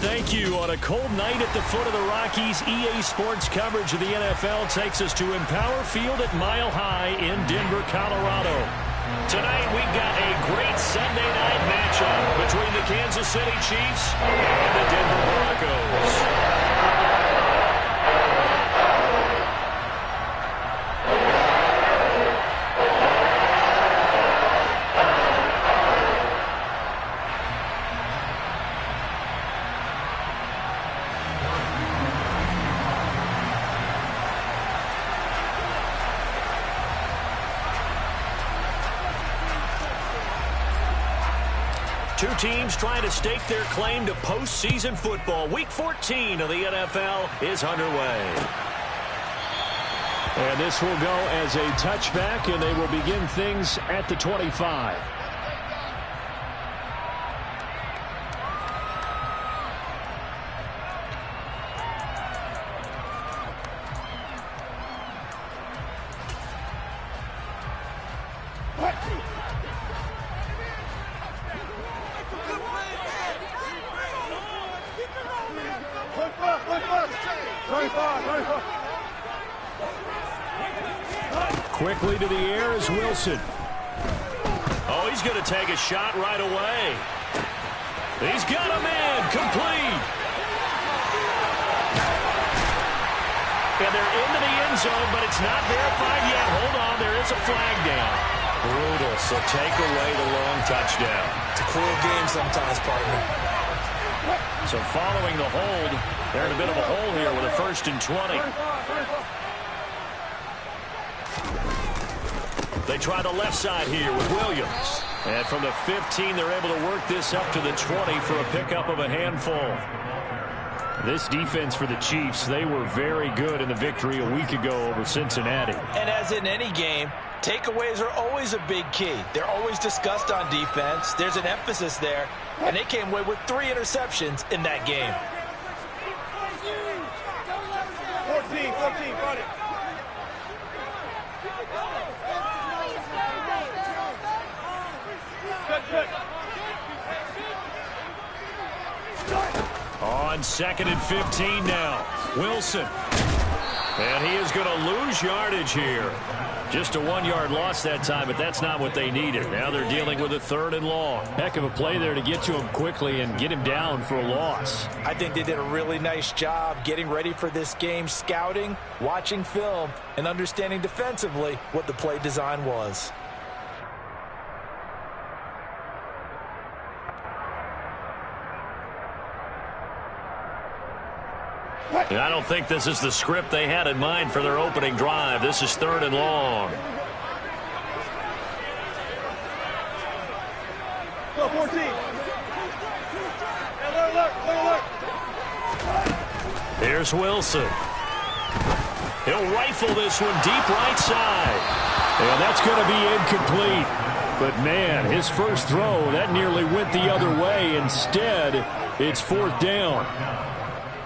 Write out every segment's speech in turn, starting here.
thank you. On a cold night at the foot of the Rockies, EA Sports coverage of the NFL takes us to Empower Field at Mile High in Denver, Colorado. Tonight, we've got a great Sunday night matchup between the Kansas City Chiefs and the Denver Broncos. Two teams trying to stake their claim to postseason football. Week 14 of the NFL is underway. And this will go as a touchback, and they will begin things at the 25. Quickly to the air is Wilson. Oh, he's going to take a shot right away. He's got a man complete. And they're into the end zone, but it's not verified yet. Hold on, there is a flag down. Brutal, so take away the long touchdown. It's a cruel game sometimes, partner. So following the hold, they're in a bit of a hole here with a 1st and 20. They try the left side here with Williams. And from the 15, they're able to work this up to the 20 for a pickup of a handful. This defense for the Chiefs, they were very good in the victory a week ago over Cincinnati. And as in any game, takeaways are always a big key. They're always discussed on defense. There's an emphasis there. And they came away with 3 interceptions in that game. 14, got it. On 2nd and 15 now. Wilson. And he is going to lose yardage here. Just a 1-yard loss that time, but that's not what they needed. Now they're dealing with a 3rd and long. Heck of a play there to get to him quickly and get him down for a loss. I think they did a really nice job getting ready for this game, scouting, watching film, and understanding defensively what the play design was. And I don't think this is the script they had in mind for their opening drive. This is 3rd and long. Go 14. Hey, look. Here's Wilson. He'll rifle this one deep right side. And that's going to be incomplete. But, man, his first throw, that nearly went the other way. Instead, it's 4th down.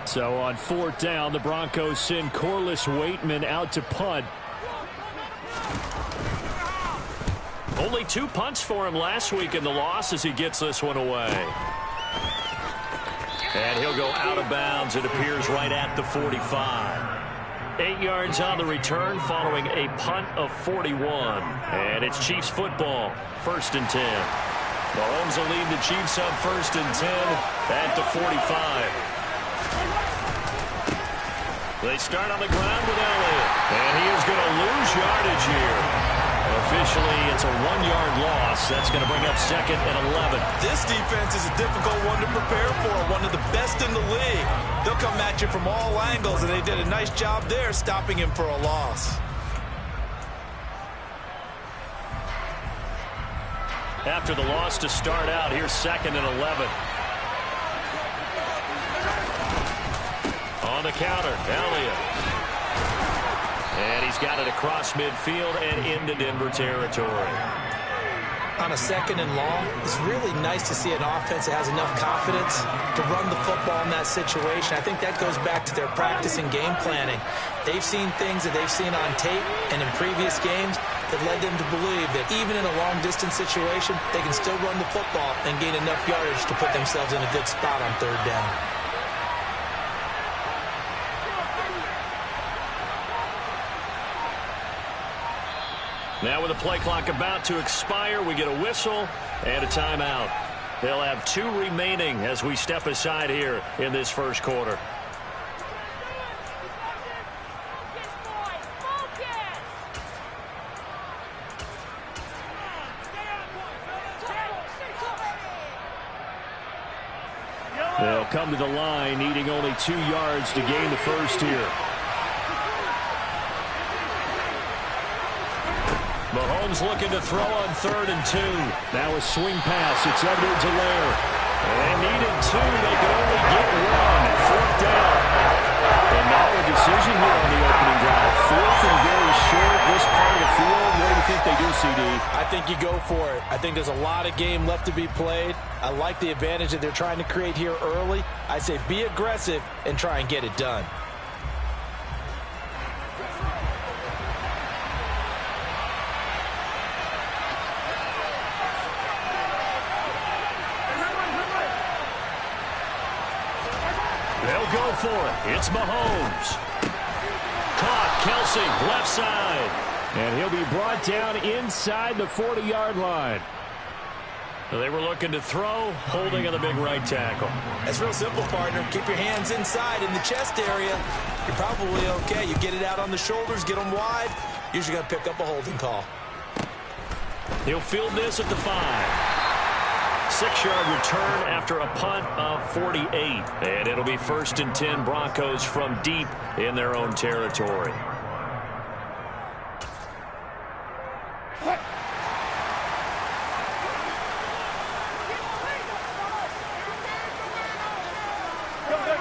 So on 4th down, the Broncos send Corliss Waitman out to punt. Only 2 punts for him last week in the loss as he gets this one away. And he'll go out of bounds. It appears right at the 45. 8 yards on the return following a punt of 41. And it's Chiefs football, 1st and 10. Mahomes will lead the Chiefs up 1st and 10 at the 45. They start on the ground with Elliott. And he is going to lose yardage here. Officially, it's a 1-yard loss. That's going to bring up 2nd and 11. This defense is a difficult one to prepare for, one of the best in the league. They'll come at you from all angles, and they did a nice job there stopping him for a loss. After the loss to start out, here's 2nd and 11. On the counter, Elliott. And he's got it across midfield and into Denver territory. On a 2nd and long, it's really nice to see an offense that has enough confidence to run the football in that situation. I think that goes back to their practice and game planning. They've seen things that they've seen on tape and in previous games that led them to believe that even in a long-distance situation, they can still run the football and gain enough yardage to put themselves in a good spot on 3rd down. Now with the play clock about to expire, we get a whistle and a timeout. They'll have 2 remaining as we step aside here in this first quarter. They'll come to the line, needing only 2 yards to gain the first here. Mahomes looking to throw on 3rd and 2. Now a swing pass. It's Edwards-Helaire. And needed 2. They can only get 1. 4th down. And now a decision here on the opening drive. 4th and very short. This part of the field. What do you think they do, CD? I think you go for it. I think there's a lot of game left to be played. I like the advantage that they're trying to create here early. I say be aggressive and try and get it done. They'll go for it. It's Mahomes. Caught. Kelsey, left side. And he'll be brought down inside the 40-yard line. They were looking to throw, holding on the big right tackle. That's real simple, partner. Keep your hands inside in the chest area. You're probably okay. You get it out on the shoulders, get them wide. Usually going to pick up a holding call. He'll field this at the 5. 6-yard return after a punt of 48. And it'll be 1st and 10 Broncos from deep in their own territory.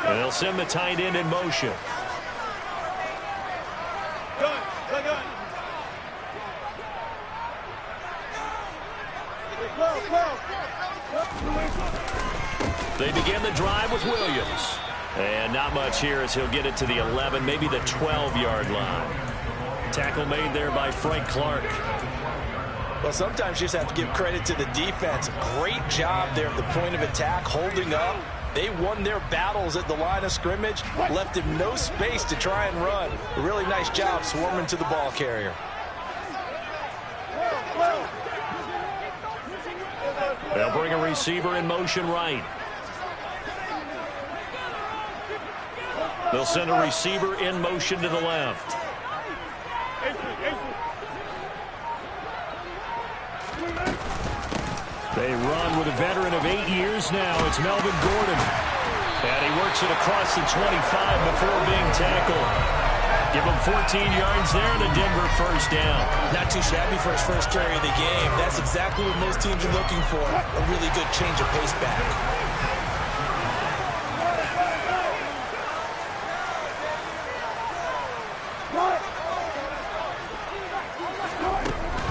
And they'll send the tight end in motion. They begin the drive with Williams. And not much here as he'll get it to the 11, maybe the 12-yard line. Tackle made there by Frank Clark. Well, sometimes you just have to give credit to the defense. Great job there at the point of attack, holding up. They won their battles at the line of scrimmage, left him no space to try and run. A really nice job swarming to the ball carrier. They'll bring a receiver in motion right. They'll send a receiver in motion to the left. They run with a veteran of 8 years now. It's Melvin Gordon. And he works it across the 25 before being tackled. Give him 14 yards there and a Denver first down. Not too shabby for his first carry of the game. That's exactly what most teams are looking for. A really good change of pace back.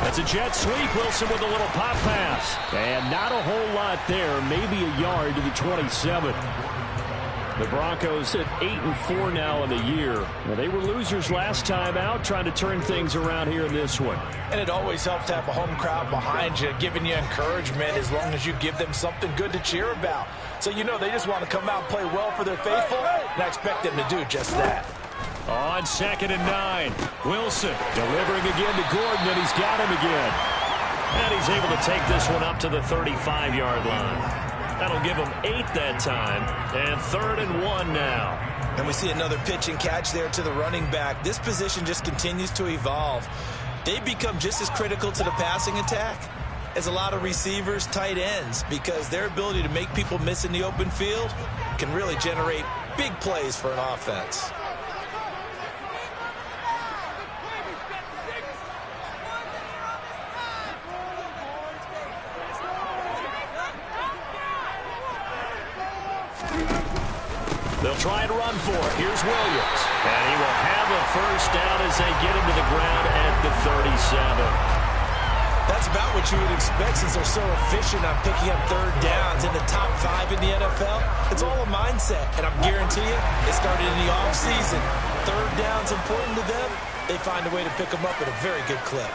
It's a jet sweep. Wilson with a little pop pass. And not a whole lot there. Maybe a yard to the 27. The Broncos at 8-4 now in the year. Well, they were losers last time out, trying to turn things around here in this one. And it always helps to have a home crowd behind you, giving you encouragement as long as you give them something good to cheer about. So you know they just want to come out and play well for their faithful, and I expect them to do just that. On 2nd and 9, Wilson delivering again to Gordon, and he's got him again. And he's able to take this one up to the 35-yard line. That'll give him 8 that time, and 3rd and 1 now. And we see another pitch and catch there to the running back. This position just continues to evolve. They become just as critical to the passing attack as a lot of receivers, tight ends, because their ability to make people miss in the open field can really generate big plays for an offense. They'll try and run for it. Here's Williams. And he will have a first down as they get him to the ground at the 37. That's about what you would expect since they're so efficient on picking up 3rd downs in the top 5 in the NFL. It's all a mindset, and I guarantee you, it started in the offseason. 3rd down's important to them. They find a way to pick them up at a very good clip.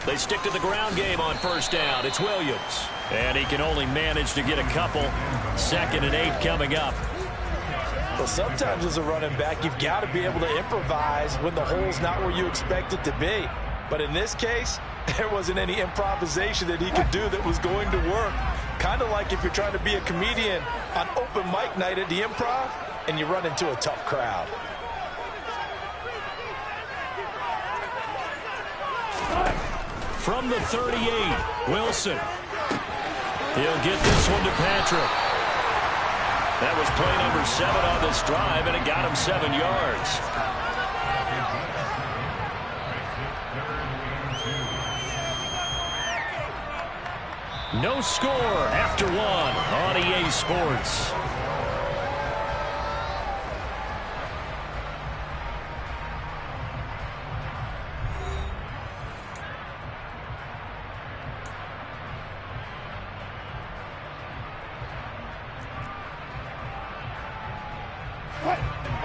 They stick to the ground game on 1st down. It's Williams. And he can only manage to get a couple. 2nd and 8 coming up. Well, sometimes as a running back, you've got to be able to improvise when the hole's not where you expect it to be. But in this case, there wasn't any improvisation that he could do that was going to work. Kind of like if you're trying to be a comedian on open mic night at the Improv and you run into a tough crowd. From the 38, Wilson. He'll get this one to Patrick. That was play number 7 on this drive, and it got him 7 yards. No score after 1 on EA Sports.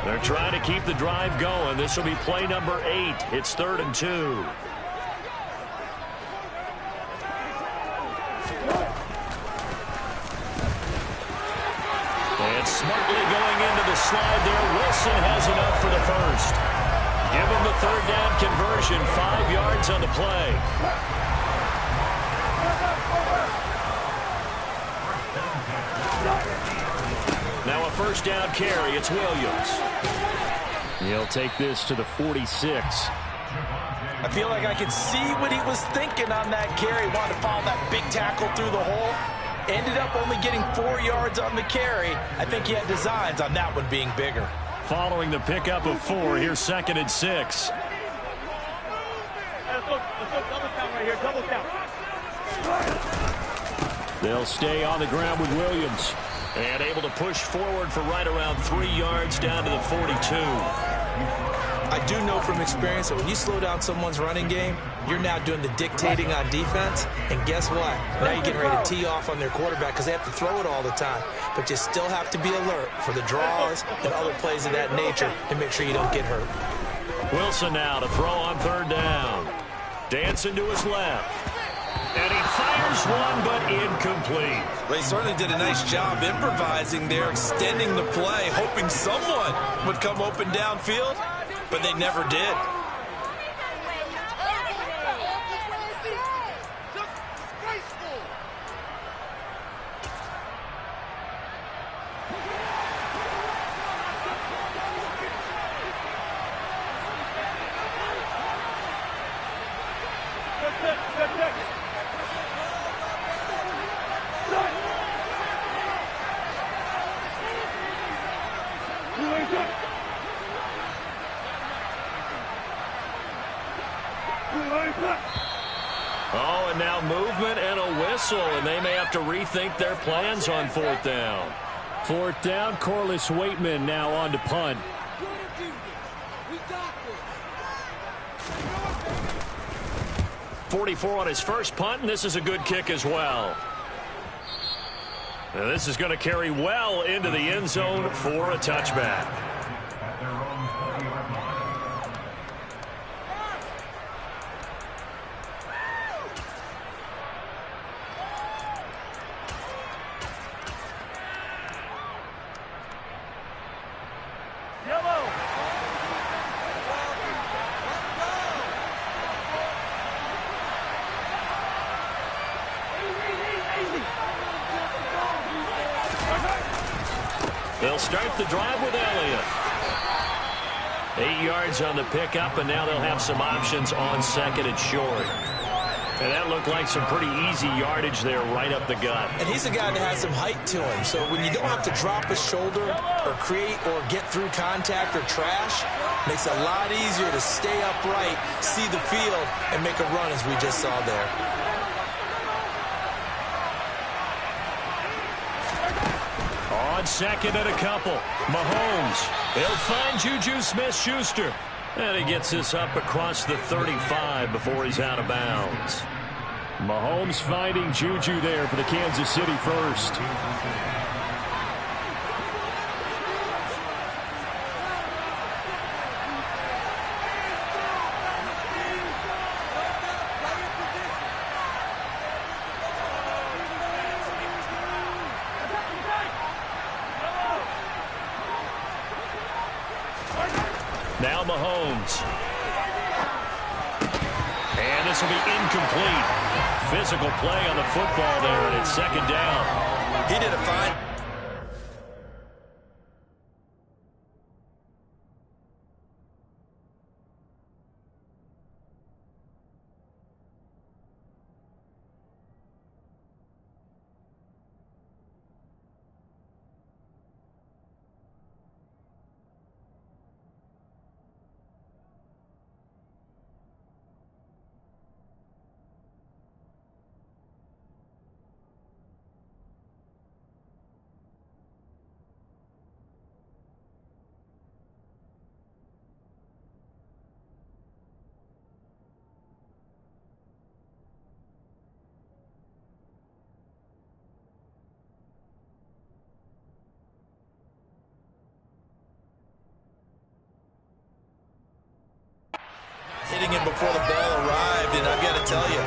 They're trying to keep the drive going. This will be play number 8. It's 3rd and 2. And smartly going into the slide there. Wilson has enough for the first. Give him the 3rd down conversion. 5 yards on the play. Now a 1st down carry. It's Williams. He'll take this to the 46. I feel like I can see what he was thinking on that carry. Wanted to follow that big tackle through the hole. Ended up only getting 4 yards on the carry. I think he had designs on that one being bigger. Following the pickup of 4, here's 2nd and 6. Let's go double count right here, double count. They'll stay on the ground with Williams. And able to push forward for right around 3 yards down to the 42. I do know from experience that when you slow down someone's running game, you're now doing the dictating on defense. And guess what? Now you're getting ready to tee off on their quarterback because they have to throw it all the time. But you still have to be alert for the draws and other plays of that nature to make sure you don't get hurt. Wilson now to throw on 3rd down. Dancing to his left. And he fires one, but incomplete. Well, he certainly did a nice job improvising there, extending the play, hoping someone would come open downfield, but they never did. Oh, and now movement and a whistle, and they may have to rethink their plans on 4th down. 4th down, Corliss Waitman now on to punt. 44 on his first punt, and this is a good kick as well. Now this is going to carry well into the end zone for a touchback. They'll start the drive with Elliott. 8 yards on the pickup, and now they'll have some options on 2nd and short. And that looked like some pretty easy yardage there right up the gut. And he's a guy that has some height to him, so when you don't have to drop a shoulder or create or get through contact or trash, makes it a lot easier to stay upright, see the field, and make a run as we just saw there. On 2nd and a couple, Mahomes. He'll find Juju Smith-Schuster. And he gets this up across the 35 before he's out of bounds. Mahomes finding Juju there for the Kansas City first. Now Mahomes. And this will be incomplete. Physical play on the football there, and it's second down. He did a fine. Hitting him before the ball arrived, and I've got to tell you,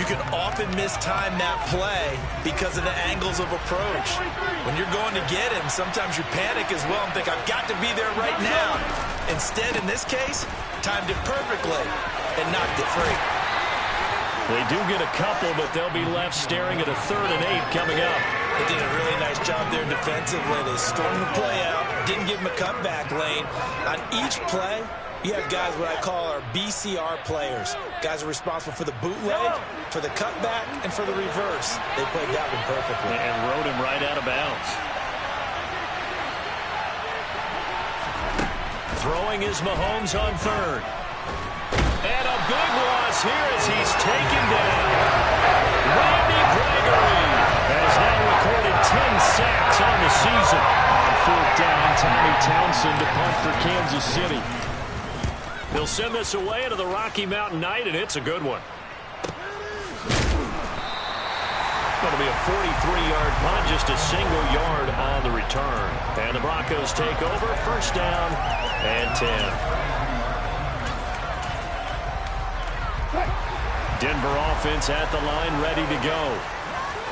you can often mistime that play because of the angles of approach. When you're going to get him, sometimes you panic as well and think, I've got to be there right now. Instead, in this case, timed it perfectly and knocked it free. They do get a couple, but they'll be left staring at a 3rd and 8 coming up. They did a really nice job there defensively. They stormed the play out, didn't give him a cutback lane. On each play, you have guys what I call our BCR players. Guys are responsible for the bootleg, for the cutback, and for the reverse. They played that one perfectly. And rode him right out of bounds. Throwing is Mahomes on 3rd. And a big loss here as he's taken down. Randy Gregory has now recorded 10 sacks on the season. On 4th down, Tommy Townsend to punt for Kansas City. They'll send this away into the Rocky Mountain Night, and it's a good one. Going to be a 43-yard punt, just a single yard on the return. And the Broncos take over, 1st down and 10. Denver offense at the line, ready to go.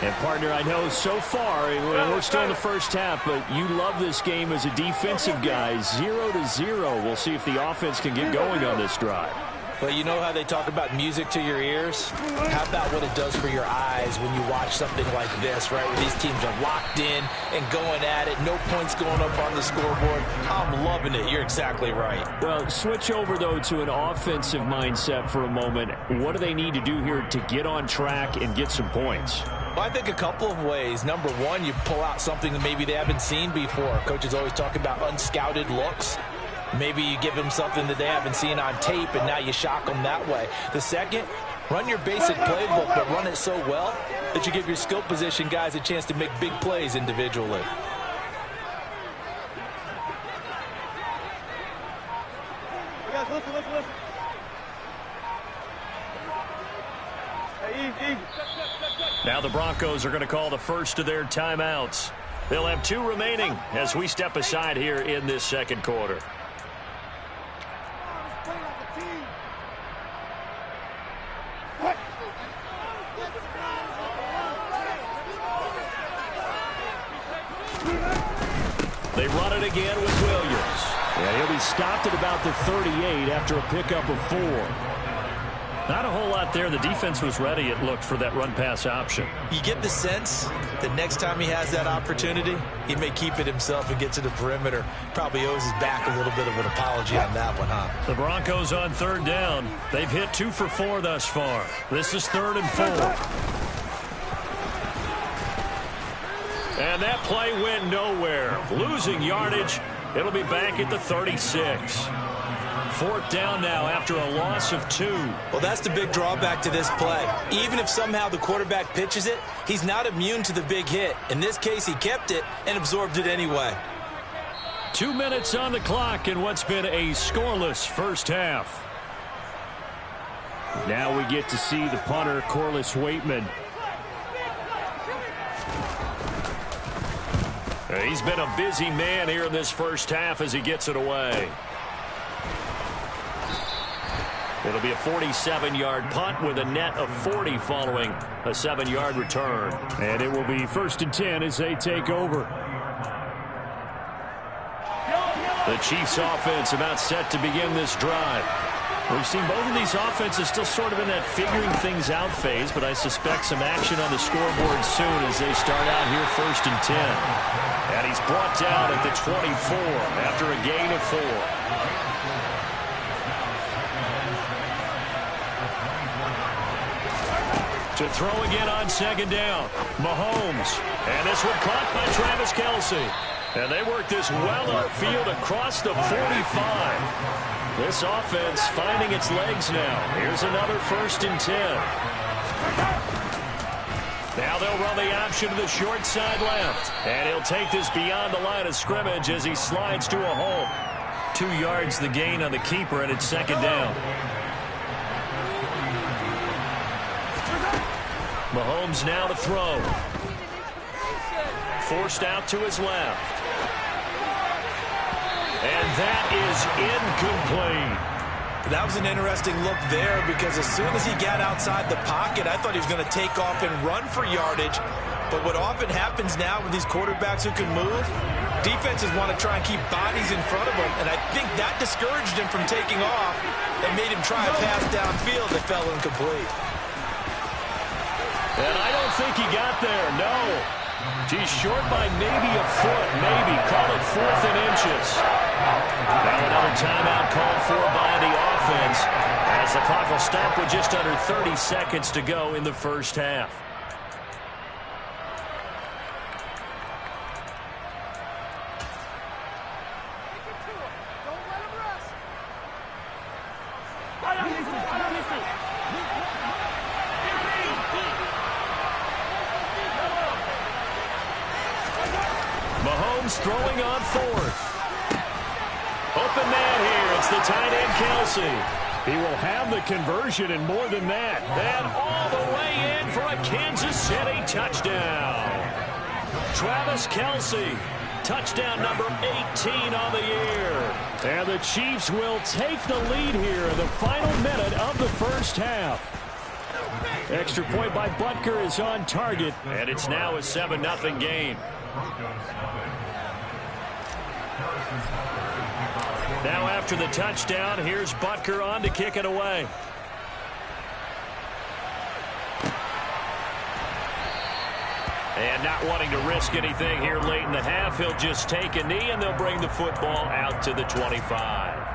And, partner, I know so far, we're still in the first half, but you love this game as a defensive guy. 0-0. We'll see if the offense can get going on this drive. Well, you know how they talk about music to your ears? How about what it does for your eyes when you watch something like this, right? Where these teams are locked in and going at it. No points going up on the scoreboard. I'm loving it. You're exactly right. Well, switch over, though, to an offensive mindset for a moment. What do they need to do here to get on track and get some points? Well, I think a couple of ways. Number one, you pull out something that maybe they haven't seen before. Coaches always talk about unscouted looks. Maybe you give them something that they haven't seen on tape, and now you shock them that way. The second, run your basic playbook, but run it so well that you give your skill position guys a chance to make big plays individually. Guys, listen. Hey, easy. Now the Broncos are going to call the first of their timeouts. They'll have 2 remaining as we step aside here in this second quarter. They run it again with Williams. And he'll be stopped at about the 38 after a pickup of 4. Not a whole lot there. The defense was ready, it looked, for that run-pass option. You get the sense that next time he has that opportunity, he may keep it himself and get to the perimeter. Probably owes his back a little bit of an apology on that one, huh? The Broncos on 3rd down. They've hit 2 for 4 thus far. This is 3rd and 4. And that play went nowhere. Losing yardage. It'll be back at the 36. 4th down now after a loss of 2. Well, that's the big drawback to this play. Even if somehow the quarterback pitches it, he's not immune to the big hit. In this case, he kept it and absorbed it anyway. 2 minutes on the clock in what's been a scoreless first half. Now we get to see the punter, Corliss Waitman. He's been a busy man here in this first half as he gets it away. It'll be a 47-yard punt with a net of 40 following a 7-yard return. And it will be 1st and 10 as they take over. The Chiefs offense about set to begin this drive. We've seen both of these offenses still sort of in that figuring things out phase, but I suspect some action on the scoreboard soon as they start out here 1st and 10. And he's brought down at the 24 after a gain of 4. To throw again on 2nd down. Mahomes. And this one caught by Travis Kelce. And they work this well upfield across the 45. This offense finding its legs now. Here's another 1st and 10. Now they'll run the option to the short side left. And he'll take this beyond the line of scrimmage as he slides to a hole. 2 yards the gain on the keeper, and it's 2nd down. Mahomes now to throw. Forced out to his left. And that is incomplete. That was an interesting look there because as soon as he got outside the pocket, I thought he was going to take off and run for yardage. But what often happens now with these quarterbacks who can move, defenses want to try and keep bodies in front of them. And I think that discouraged him from taking off and made him try a pass downfield that fell incomplete. And I don't think he got there, no. He's short by maybe a foot, maybe. Call it 4th and inches. Now another timeout called for by the offense as the clock will stop with just under 30 seconds to go in the 1st half. Mahomes throwing on 4th. Open man here. It's the tight end, Kelce. He will have the conversion and more than that. And all the way in for a Kansas City touchdown. Travis Kelce, touchdown number 18 on the year. And the Chiefs will take the lead here in the final minute of the 1st half. Extra point by Butker is on target, and it's now a 7-0 game. Now after the touchdown, here's Butker on to kick it away. And not wanting to risk anything here late in the half, he'll just take a knee and they'll bring the football out to the 25.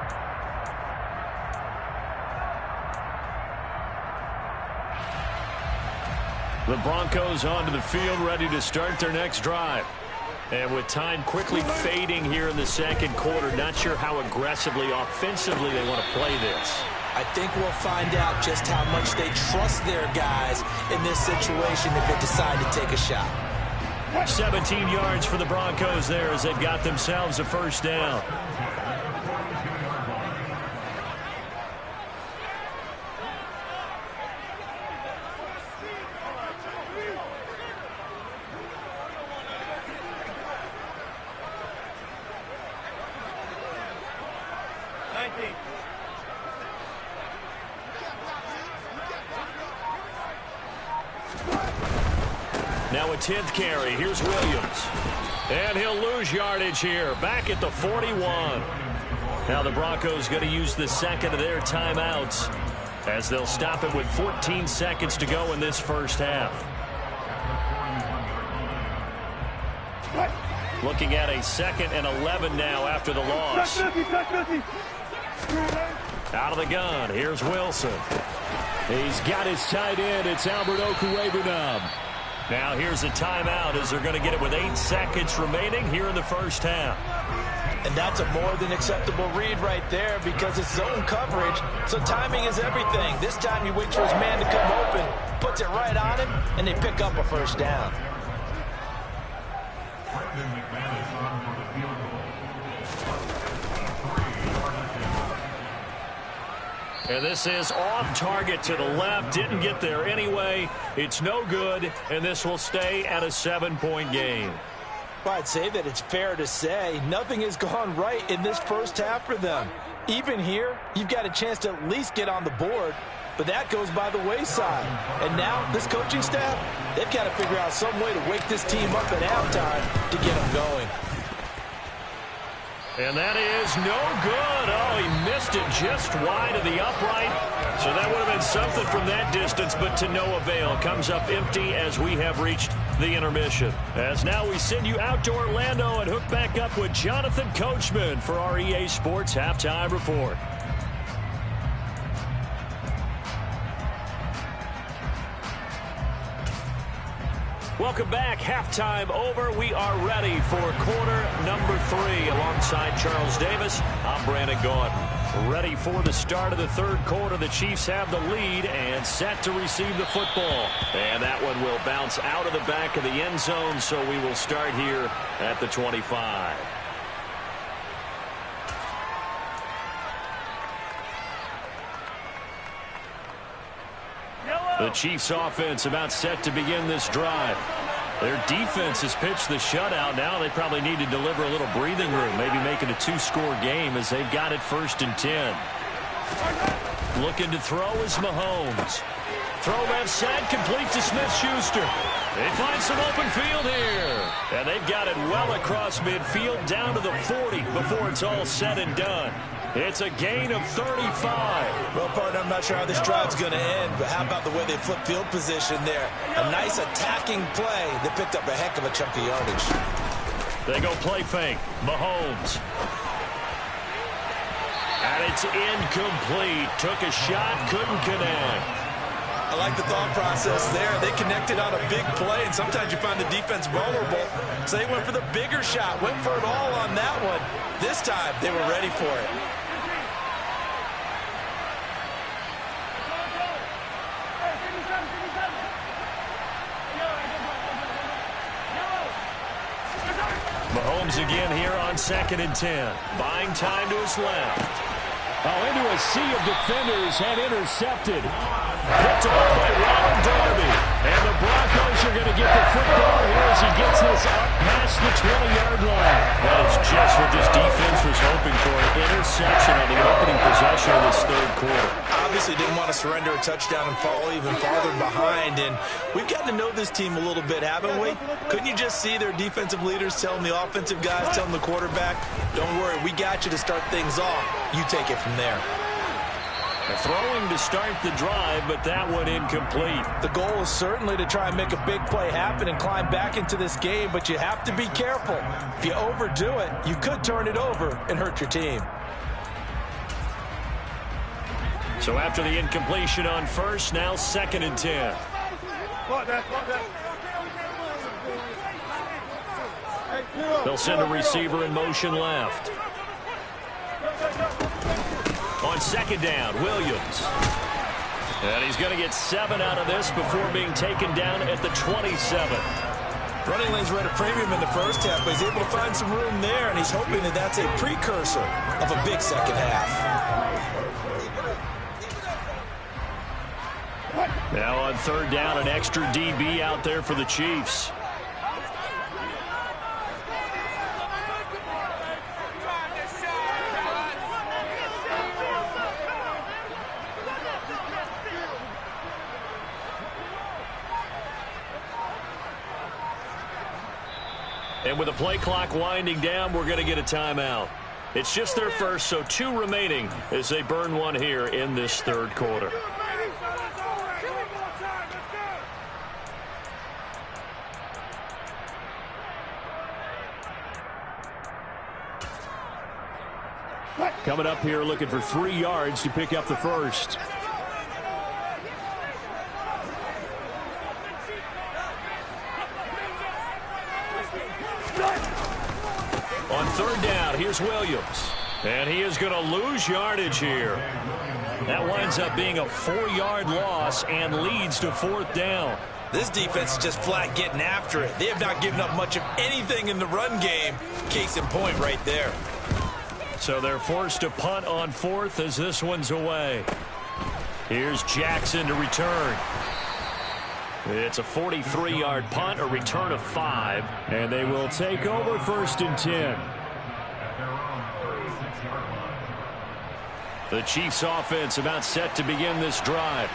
The Broncos onto the field, ready to start their next drive. And with time quickly fading here in the 2nd quarter, not sure how aggressively, offensively they want to play this. I think we'll find out just how much they trust their guys in this situation if they decide to take a shot. 17 yards for the Broncos there as they've got themselves a 1st down. Now a 10th carry. Here's Williams. And he'll lose yardage here. Back at the 41. Now the Broncos going to use the 2nd of their timeouts as they'll stop it with 14 seconds to go in this 1st half. Looking at a 2nd and 11 now after the loss. Out of the gun. Here's Wilson. He's got his tight end. It's Albert Okwuegbunam. Now here's a timeout as they're going to get it with 8 seconds remaining here in the 1st half. And that's a more than acceptable read right there because it's zone coverage, so timing is everything. This time he waits for his man to come open, puts it right on him, and they pick up a 1st down. And this is off target to the left. Didn't get there anyway. It's no good, and this will stay at a 7-point game. Well, I'd say that it's fair to say nothing has gone right in this 1st half for them. Even here, you've got a chance to at least get on the board, but that goes by the wayside. And now, this coaching staff, they've got to figure out some way to wake this team up at halftime to get them going. And that is no good. Oh, he missed it just wide of the upright. So that would have been something from that distance, but to no avail. Comes up empty as we have reached the intermission. As now we send you out to Orlando and hook back up with Jonathan Coachman for our EA Sports Halftime Report. Welcome back. Halftime over. We are ready for quarter number 3. Alongside Charles Davis, I'm Brandon Gaudin. Ready for the start of the third quarter. The Chiefs have the lead and set to receive the football. And that one will bounce out of the back of the end zone, so we will start here at the 25. The Chiefs offense about set to begin this drive. Their defense has pitched the shutout. Now they probably need to deliver a little breathing room, maybe make it a 2-score game as they've got it 1st and 10. Looking to throw is Mahomes. Throw left side, complete to Smith-Schuster. They find some open field here. And they've got it well across midfield down to the 40 before it's all said and done. It's a gain of 35. Well, partner, I'm not sure how this drive's going to end, but how about the way they flip field position there? A nice attacking play that picked up a heck of a chunk of yardage. They go play fake. Mahomes. And it's incomplete. Took a shot, couldn't connect. I like the thought process there. They connected on a big play, and sometimes you find the defense vulnerable. So they went for the bigger shot, went for it all on that one. This time, they were ready for it. Mahomes again here on 2nd and 10. Buying time to his left. Oh, into a sea of defenders and intercepted. Picked off by Ronald Darby. And the Broncos are going to get the football here as he gets this up past the 20-yard line. That is just what this defense was hoping for, an interception on the opening possession of this third quarter. Obviously didn't want to surrender a touchdown and fall even farther behind. And we've gotten to know this team a little bit, haven't we? Couldn't you just see their defensive leaders telling the offensive guys, telling the quarterback, don't worry, we got you to start things off. You take it from there. Throwing to start the drive, but that one incomplete. The goal is certainly to try and make a big play happen and climb back into this game, but you have to be careful. If you overdo it, you could turn it over and hurt your team. So after the incompletion on first, now 2nd and 10. They'll send a receiver in motion left. On 2nd down, Williams. And he's going to get 7 out of this before being taken down at the 27. Running lanes were at a premium in the first half, but he's able to find some room there, and he's hoping that that's a precursor of a big second half. Now on 3rd down, an extra DB out there for the Chiefs. And with the play clock winding down, we're going to get a timeout. It's just their first, so 2 remaining as they burn one here in this third quarter. Coming up here looking for 3 yards to pick up the first. On 3rd down, here's Williams. And he is going to lose yardage here. That winds up being a 4-yard loss and leads to 4th down. This defense is just flat getting after it. They have not given up much of anything in the run game. Case in point right there. So they're forced to punt on 4th as this one's away. Here's Jackson to return. It's a 43-yard punt, a return of 5, and they will take over 1st and 10. The Chiefs offense about set to begin this drive.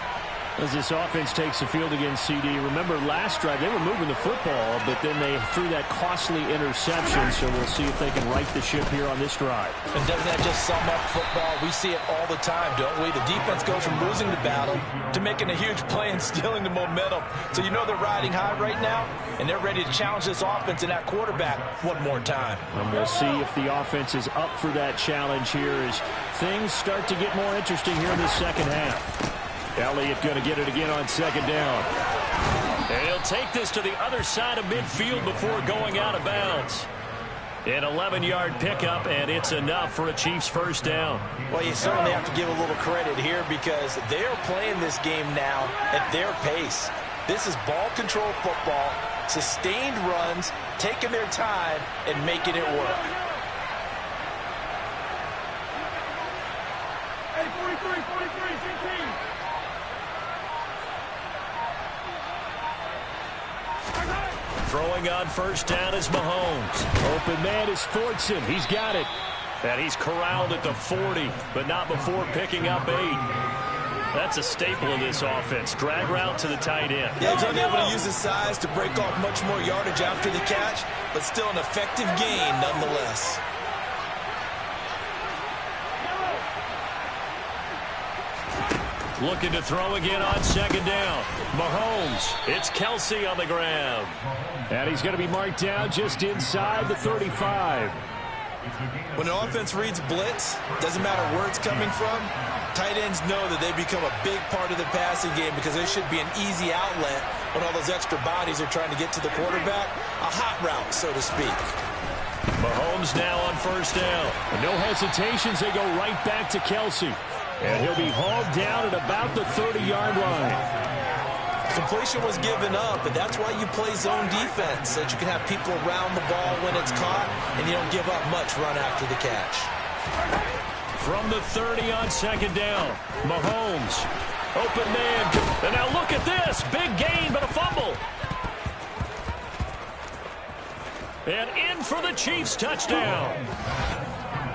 As this offense takes the field against CD, remember last drive they were moving the football, but then they threw that costly interception, so we'll see if they can right the ship here on this drive. And doesn't that just sum up football? We see it all the time, don't we? The defense goes from losing the battle to making a huge play and stealing the momentum. So you know they're riding high right now, and they're ready to challenge this offense and that quarterback one more time. And we'll see if the offense is up for that challenge here as things start to get more interesting here in the second half. Elliott going to get it again on second down. And he'll take this to the other side of midfield before going out of bounds. An 11-yard pickup, and it's enough for a Chiefs first down. Well, you certainly have to give a little credit here because they're playing this game now at their pace. This is ball control football, sustained runs, taking their time, and making it work. Hey, 43, 16. Throwing on first down is Mahomes. Open man is Fortson. He's got it. And he's corralled at the 40, but not before picking up 8. That's a staple of this offense. Drag route to the tight end. Yeah, he's unable to use his size to break off much more yardage after the catch, but still an effective gain nonetheless. Looking to throw again on second down. Mahomes. It's Kelsey on the ground. And he's going to be marked down just inside the 35. When an offense reads blitz, doesn't matter where it's coming from, tight ends know that they become a big part of the passing game because there should be an easy outlet when all those extra bodies are trying to get to the quarterback. A hot route, so to speak. Mahomes now on first down. And no hesitations, they go right back to Kelsey. And he'll be hauled down at about the 30-yard line. Completion was given up, and that's why you play zone defense, so that you can have people around the ball when it's caught, and you don't give up much run after the catch. From the 30 on second down, Mahomes. Open man. And now look at this. Big gain, but a fumble. And in for the Chiefs touchdown.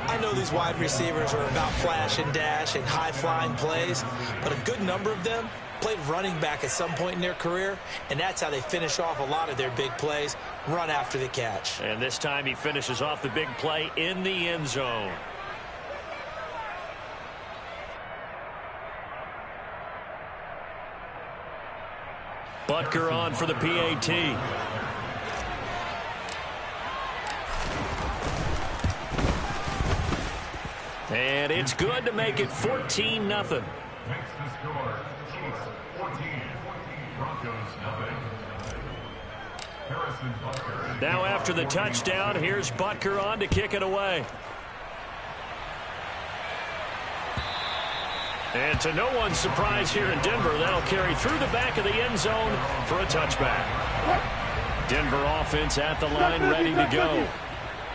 I know these wide receivers are about flash and dash and high-flying plays, but a good number of them played running back at some point in their career, and that's how they finish off a lot of their big plays, run after the catch. And this time he finishes off the big play in the end zone. Butker on for the PAT. And it's good to make it 14-0. Makes the score Chiefs 14, Broncos nothing. Harrison Butker. Now after the touchdown, here's Butker on to kick it away. And to no one's surprise here in Denver, that'll carry through the back of the end zone for a touchback. Denver offense at the line, ready to go.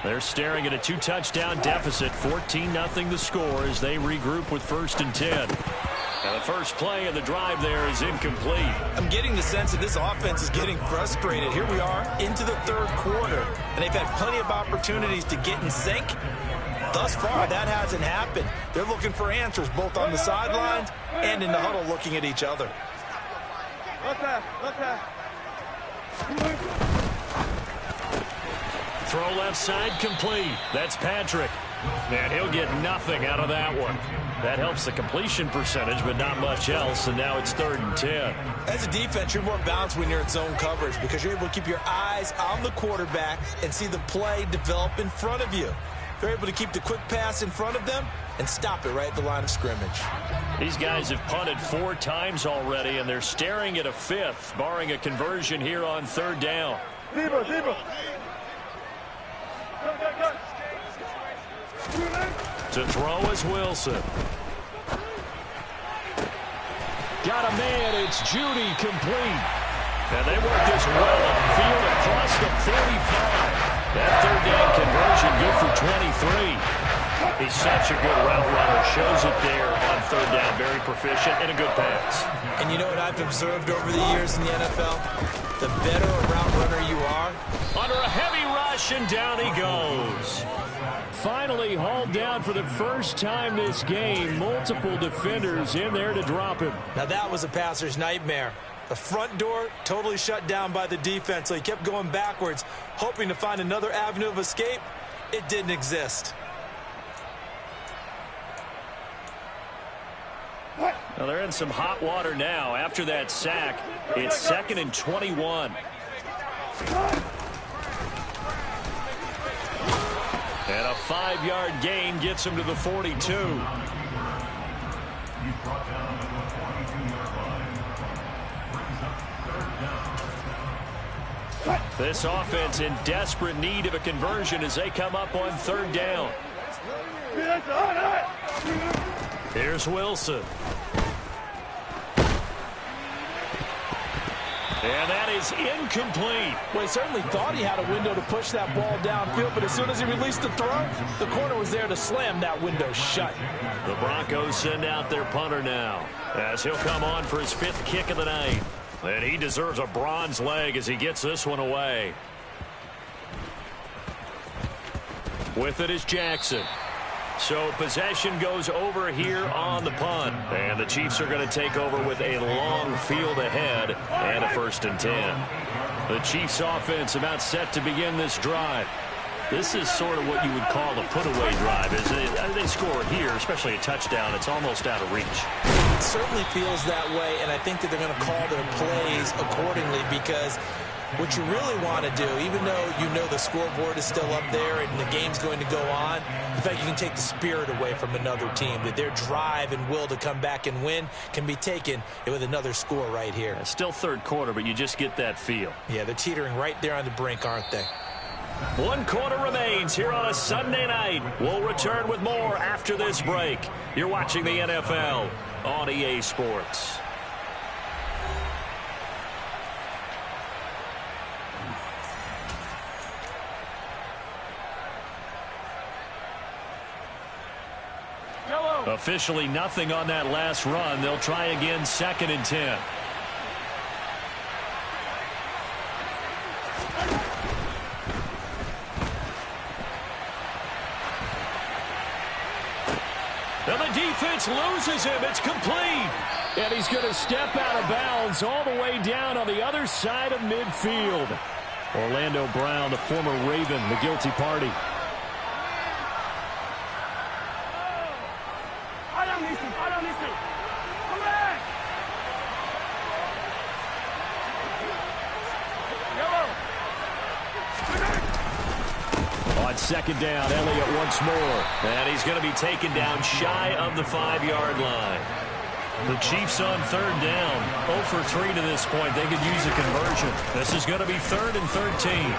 They're staring at a 2-touchdown deficit, 14-0 the score as they regroup with 1st and 10. And the first play of the drive there is incomplete. I'm getting the sense that this offense is getting frustrated. Here we are into the 3rd quarter, and they've had plenty of opportunities to get in sync. Thus far, that hasn't happened. They're looking for answers both on the sidelines and in the huddle looking at each other. Throw left side complete. That's Patrick. And he'll get nothing out of that one. That helps the completion percentage, but not much else, and now it's 3rd and 10. As a defense, you're more balanced when you're in zone coverage because you're able to keep your eyes on the quarterback and see the play develop in front of you. They're able to keep the quick pass in front of them and stop it right at the line of scrimmage. These guys have punted 4 times already, and they're staring at a 5th, barring a conversion here on 3rd down. Zebra. To throw is Wilson. Got a man, it's Judy, complete. And they work this well upfield across the 45. That 3rd down conversion good for 23. He's such a good route runner. Shows it there on 3rd down. Very proficient and a good pass. And you know what I've observed over the years in the NFL? The better a route runner you are. Under a heavy rush, and down he goes. finally hauled down for the first time this game. Multiple defenders in there to drop him. Now that was a passer's nightmare. The front door totally shut down by the defense, so he kept going backwards, hoping to find another avenue of escape. It didn't exist. Well, they're in some hot water now. After that sack, it's 2nd and 21. And a 5-yard gain gets him to the 42. He's brought down at the 42-yard line. Brings up 3rd down. This offense in desperate need of a conversion as they come up on 3rd down. Here's Wilson. And that is incomplete. Well, he certainly thought he had a window to push that ball downfield, but as soon as he released the throw, the corner was there to slam that window shut. The Broncos send out their punter now, as he'll come on for his 5th kick of the night. And he deserves a bronze leg as he gets this one away. With it is Jackson. So possession goes over here on the punt. And the Chiefs are going to take over with a long field ahead and a 1st and 10. The Chiefs offense about set to begin this drive. This is sort of what you would call a put-away drive. As they score here, especially a touchdown, it's almost out of reach. It certainly feels that way, and I think that they're going to call their plays accordingly, because what you really want to do, even though you know the scoreboard is still up there and the game's going to go on, the fact you can take the spirit away from another team, that their drive and will to come back and win can be taken with another score right here. It's still 3rd quarter, but you just get that feel. Yeah, they're teetering right there on the brink, aren't they? 1 quarter remains here on a Sunday night. We'll return with more after this break. You're watching the NFL on EA Sports. Officially nothing on that last run. They'll try again, 2nd and 10. And the defense loses him. It's complete. And he's going to step out of bounds all the way down on the other side of midfield. Orlando Brown, the former Raven, the guilty party. On 2nd down, Elliott once more. And he's going to be taken down shy of the 5-yard line. The Chiefs on 3rd down. 0 for 3 to this point. They could use a conversion. This is going to be 3rd and 13.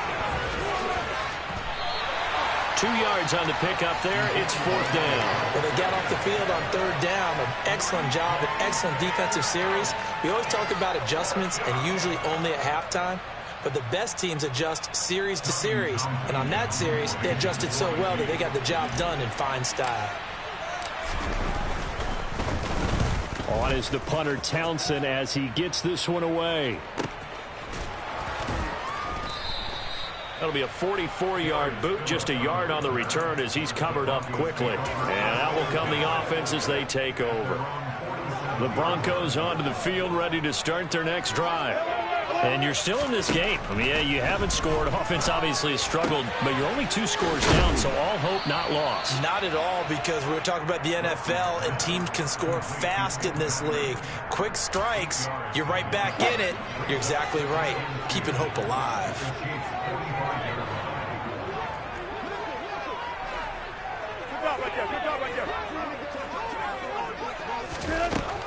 2 yards on the pickup there. It's 4th down. Well, they got off the field on 3rd down. An excellent job, an excellent defensive series. We always talk about adjustments, and usually only at halftime. But the best teams adjust series to series. And on that series, they adjusted so well that they got the job done in fine style. On is the punter, Townsend, as he gets this one away. That'll be a 44-yard boot, just a yard on the return as he's covered up quickly. And out will come the offense as they take over. The Broncos onto the field, ready to start their next drive. And you're still in this game. I mean, yeah, you haven't scored. Offense obviously has struggled, but you're only 2 scores down, so all hope not lost. Not at all, because we were talking about the NFL, and teams can score fast in this league. Quick strikes, you're right back in it. You're exactly right. Keeping hope alive.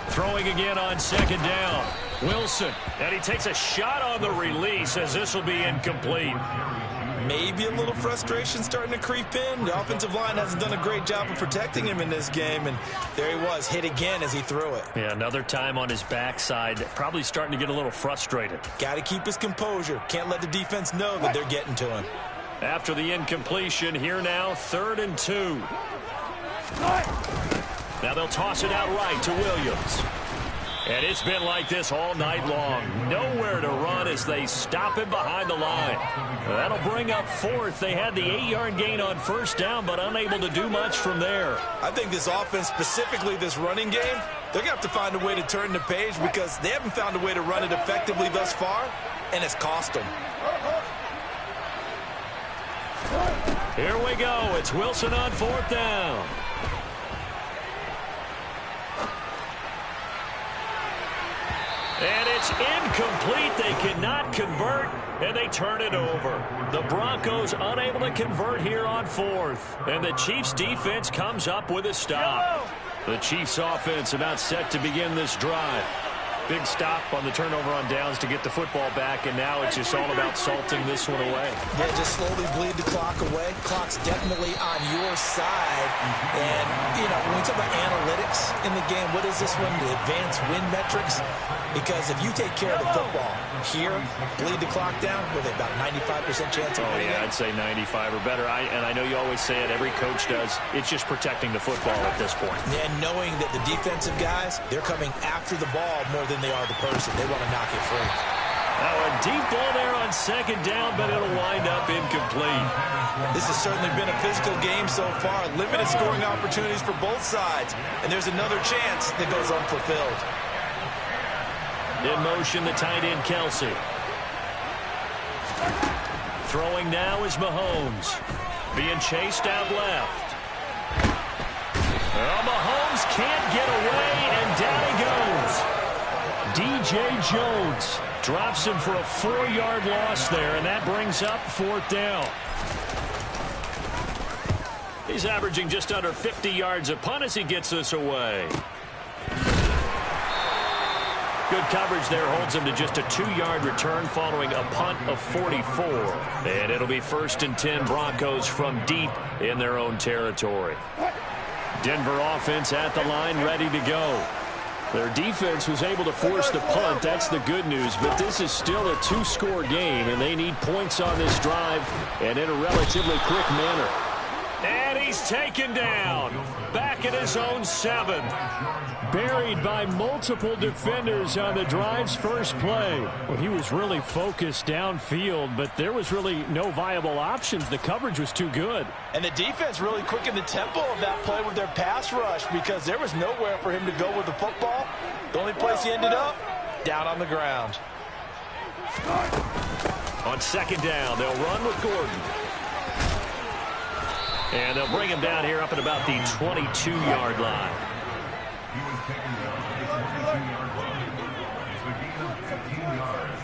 Throwing again on 2nd down. Wilson, and he takes a shot on the release as this will be incomplete. Maybe a little frustration starting to creep in. The offensive line hasn't done a great job of protecting him in this game, and there he was, hit again as he threw it. Yeah, another time on his backside, probably starting to get a little frustrated. Got to keep his composure. Can't let the defense know that they're getting to him. After the incompletion, here now, 3rd and 2. Now they'll toss it out right to Williams. And it's been like this all night long. Nowhere to run as they stop him behind the line. That'll bring up fourth. They had the 8-yard gain on first down, but unable to do much from there. I think this offense, specifically this running game, they're going to have to find a way to turn the page because they haven't found a way to run it effectively thus far, and it's cost them. Here we go. It's Wilson on fourth down. And it's incomplete. They cannot convert, and they turn it over. The Broncos unable to convert here on fourth. And the Chiefs defense comes up with a stop. The Chiefs offense about set to begin this drive. Big stop on the turnover on downs to get the football back, and now it's just all about salting this one away. Yeah, just slowly bleed the clock away. Clock's definitely on your side. And, you know, when we talk about analytics in the game, what is this one? The advanced win metrics? Because if you take care of the football here, bleed the clock down, with about 95% chance of winning. I'd say 95 or better. And I know you always say it, every coach does. It's just protecting the football at this point. And knowing that the defensive guys, they're coming after the ball more than they are the person. They want to knock it free. Now a deep ball there on second down, but it'll wind up incomplete. This has certainly been a physical game so far. Limited scoring opportunities for both sides. And there's another chance that goes unfulfilled. In motion, the tight end, Kelsey. Throwing now is Mahomes. Being chased out left. Well, Mahomes can't get away, and down he goes. DJ Jones drops him for a 4-yard loss there, and that brings up fourth down. He's averaging just under 50 yards a punt as he gets this away. Good coverage there holds him to just a 2-yard return following a punt of 44. And it'll be 1st and 10 Broncos from deep in their own territory. Denver offense at the line ready to go. Their defense was able to force the punt. That's the good news. But this is still a 2-score game, and they need points on this drive and in a relatively quick manner. And he's taken down. Back at his own 7. Buried by multiple defenders on the drive's first play. Well, he was really focused downfield, but there was really no viable options. The coverage was too good. And the defense really quickened the tempo of that play with their pass rush because there was nowhere for him to go with the football. The only place he ended up, down on the ground. On second down, they'll run with Gordon. And they'll bring him down here up at about the 22-yard line. He was taken down at the 22-yard line. It's a gain of 15 yards.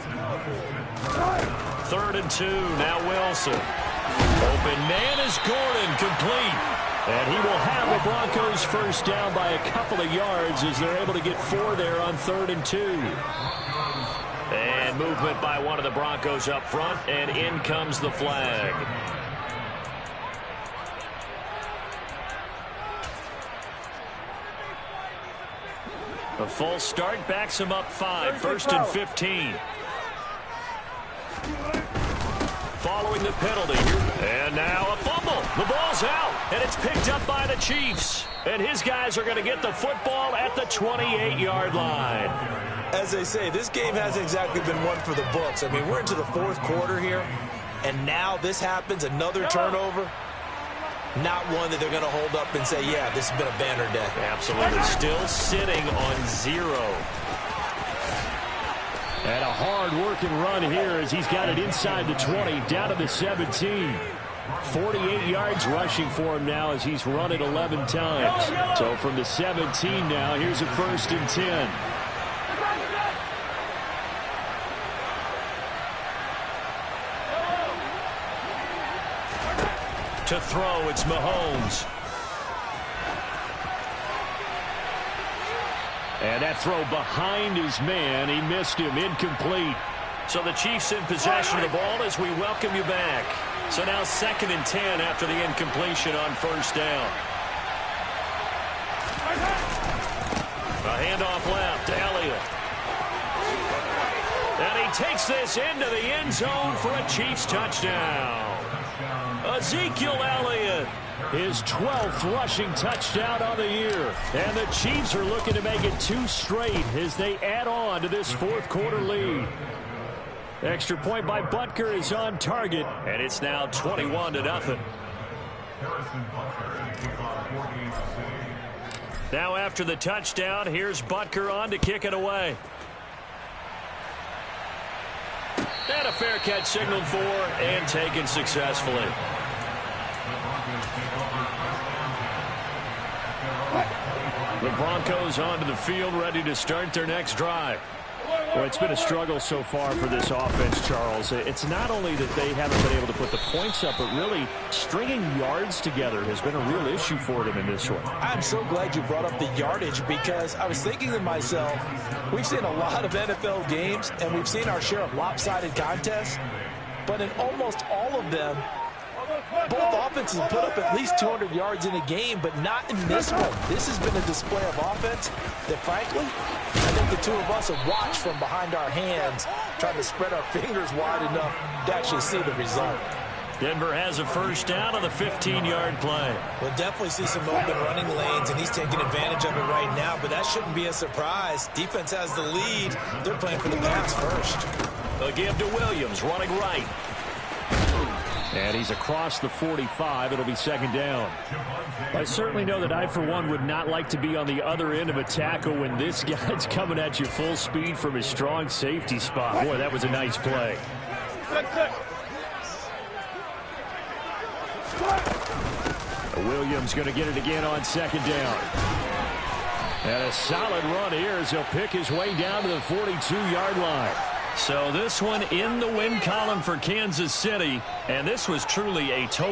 3rd and 2, now Wilson. Open man is Gordon, complete. And he will have the Broncos first down by a couple of yards as they're able to get 4 there on 3rd and 2. And movement by one of the Broncos up front, and in comes the flag. A full start backs him up 5, 1st and 15. Following the penalty. And now a fumble. The ball's out, and it's picked up by the Chiefs. And his guys are going to get the football at the 28-yard line. As they say, this game hasn't exactly been one for the books. I mean, we're into the 4th quarter here, and now this happens, another turnover. Not one that they're going to hold up and say, yeah, this has been a banner day. Absolutely. Still sitting on 0. And a hard-working run here as he's got it inside the 20, down to the 17. 48 yards rushing for him now as he's run it 11 times. So from the 17 now, here's a 1st and 10. To throw, it's Mahomes. And that throw behind his man, he missed him, incomplete. So the Chiefs in possession of the ball as we welcome you back. So now 2nd and 10 after the incompletion on first down. A handoff left to Elliott. And he takes this into the end zone for a Chiefs touchdown. A Ezekiel Elliott, his 12th rushing touchdown on the year. And the Chiefs are looking to make it 2 straight as they add on to this fourth quarter lead. Extra point by Butker is on target, and it's now 21-0. Harrison Butker is kickoff for Kansas City. Now after the touchdown, here's Butker on to kick it away. And a fair catch signaled for and taken successfully. The Broncos onto the field, ready to start their next drive. Well, it's been a struggle so far for this offense, Charles. It's not only that they haven't been able to put the points up, but really stringing yards together has been a real issue for them in this one. I'm so glad you brought up the yardage, because I was thinking to myself, we've seen a lot of NFL games, and we've seen our share of lopsided contests, but in almost all of them, both offenses put up at least 200 yards in a game, but not in this one. This has been a display of offense that, frankly, I think the two of us have watched from behind our hands, trying to spread our fingers wide enough to actually see the result. Denver has a first down on the 15-yard play. We'll definitely see some open running lanes, and he's taking advantage of it right now, but that shouldn't be a surprise. Defense has the lead. They're playing for the pass first. They'll give to Williams, running right. And he's across the 45. It'll be second down. I certainly know that I, for one, would not like to be on the other end of a tackle when this guy's coming at you full speed from his strong safety spot. Boy, that was a nice play. Williams going to get it again on second down. And a solid run here as he'll pick his way down to the 42-yard line. So this one in the win column for Kansas City, and this was truly a total